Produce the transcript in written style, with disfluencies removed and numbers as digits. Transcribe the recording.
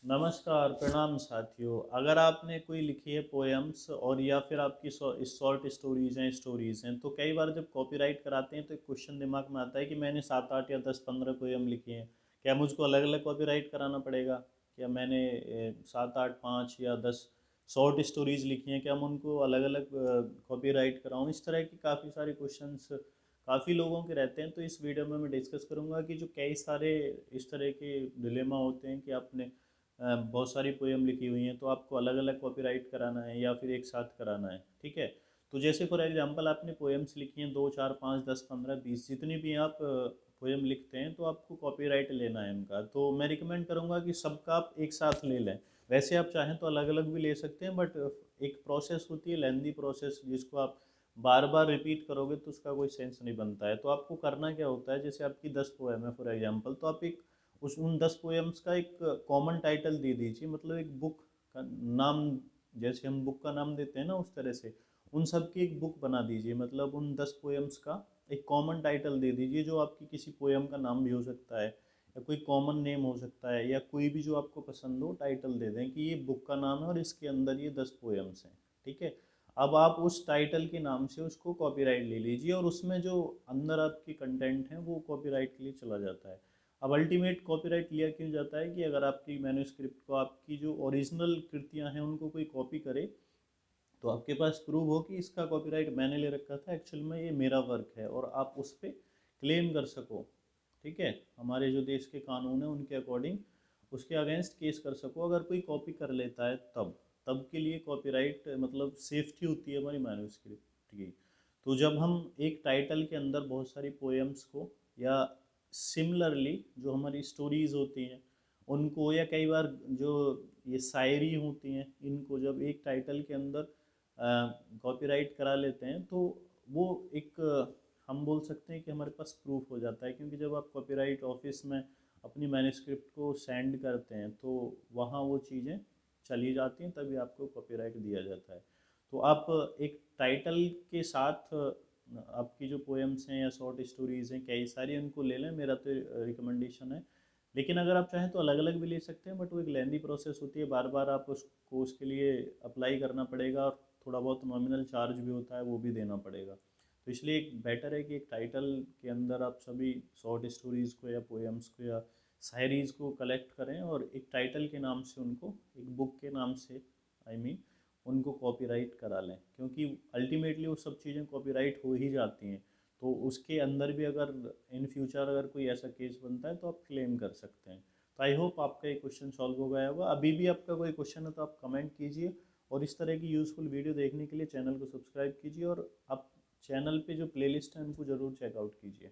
नमस्कार, प्रणाम साथियों। अगर आपने कोई लिखी है पोएम्स और या फिर आपकी शॉर्ट स्टोरीज़ हैं, तो कई बार जब कॉपीराइट कराते हैं तो एक क्वेश्चन दिमाग में आता है कि मैंने 7 8 या 10 15 पोएम लिखी हैं, क्या मुझको अलग अलग कॉपीराइट कराना पड़ेगा? क्या मैंने 7 8 5 या 10 शॉर्ट स्टोरीज़ लिखी हैं, क्या मैं उनको अलग अलग कॉपीराइट कराऊँ? इस तरह की काफ़ी सारे क्वेश्चंस काफ़ी लोगों के रहते हैं। तो इस वीडियो में मैं डिस्कस करूँगा कि जो कई सारे इस तरह के डिलेमा होते हैं कि आपने बहुत सारी पोएम लिखी हुई हैं, तो आपको अलग अलग कॉपीराइट कराना है या फिर एक साथ कराना है। ठीक है, तो जैसे फॉर एग्जांपल आपने पोएम्स लिखी हैं 2 4 5 10 15 20, जितनी भी आप पोएम लिखते हैं तो आपको कॉपीराइट लेना है उनका। तो मैं रिकमेंड करूँगा कि सबका आप एक साथ ले लें। वैसे आप चाहें तो अलग अलग भी ले सकते हैं, बट एक प्रोसेस होती है, लेंदी प्रोसेस, जिसको आप बार बार रिपीट करोगे तो उसका कोई सेंस नहीं बनता है। तो आपको करना क्या होता है, जैसे आपकी 10 पोएम है फॉर एग्जांपल, तो आप एक उस उन 10 पोएम्स का एक कॉमन टाइटल दे दीजिए, मतलब एक बुक का नाम, जैसे हम बुक का नाम देते हैं ना, उस तरह से उन सब की एक बुक बना दीजिए। मतलब उन 10 पोएम्स का एक कॉमन टाइटल दे दीजिए, जो आपकी किसी पोएम का नाम भी हो सकता है या कोई कॉमन नेम हो सकता है, या कोई भी जो आपको पसंद हो टाइटल दे दें कि ये बुक का नाम है और इसके अंदर ये 10 पोएम्स हैं। ठीक है, अब आप उस टाइटल के नाम से उसको कॉपीराइट ले लीजिए और उसमें जो अंदर आपकी कंटेंट है वो कॉपीराइट के लिए चला जाता है। अब अल्टीमेट कॉपीराइट लिया क्यों जाता है कि अगर आपकी मैन्युस्क्रिप्ट को, आपकी जो ओरिजिनल कृतियां हैं उनको कोई कॉपी करे, तो आपके पास प्रूव हो कि इसका कॉपीराइट मैंने ले रखा था, एक्चुअल में ये मेरा वर्क है, और आप उस पर क्लेम कर सको। ठीक है, हमारे जो देश के कानून हैं उनके अकॉर्डिंग उसके अगेंस्ट केस कर सको अगर कोई कॉपी कर लेता है। तब तब के लिए कॉपीराइट मतलब सेफ्टी होती है हमारी मैन्युस्क्रिप्ट की। तो जब हम एक टाइटल के अंदर बहुत सारी पोएम्स को, या सिमिलरली जो हमारी स्टोरीज होती हैं उनको, या कई बार जो ये शायरी होती हैं, इनको जब एक टाइटल के अंदर कॉपीराइट करा लेते हैं, तो वो एक हम बोल सकते हैं कि हमारे पास प्रूफ हो जाता है। क्योंकि जब आप कॉपीराइट ऑफिस में अपनी मैन्युस्क्रिप्ट को सेंड करते हैं तो वहाँ वो चीज़ें चली जाती हैं, तभी आपको कॉपीराइट दिया जाता है। तो आप एक टाइटल के साथ आपकी जो पोएम्स हैं या शॉर्ट स्टोरीज़ हैं कई सारी, उनको ले लें, मेरा तो रिकमेंडेशन है। लेकिन अगर आप चाहें तो अलग अलग भी ले सकते हैं, बट वो एक लेंदी प्रोसेस होती है, बार बार आप उसको उसके लिए अप्लाई करना पड़ेगा, और थोड़ा बहुत नॉमिनल चार्ज भी होता है, वो भी देना पड़ेगा। तो इसलिए एक बेटर है कि एक टाइटल के अंदर आप सभी शॉर्ट स्टोरीज़ को या पोएम्स को या शायरीज़ को कलेक्ट करें, और एक टाइटल के नाम से उनको, एक बुक के नाम से आई मीन उनको कॉपीराइट करा लें। क्योंकि अल्टीमेटली वो सब चीज़ें कॉपीराइट हो ही जाती हैं। तो उसके अंदर भी अगर इन फ्यूचर अगर कोई ऐसा केस बनता है तो आप क्लेम कर सकते हैं। तो आई होप आपका ये क्वेश्चन सॉल्व हो गया होगा। अभी भी आपका कोई क्वेश्चन है तो आप कमेंट कीजिए, और इस तरह की यूज़फुल वीडियो देखने के लिए चैनल को सब्सक्राइब कीजिए, और आप चैनल पे जो प्लेलिस्ट है उनको ज़रूर चेकआउट कीजिए।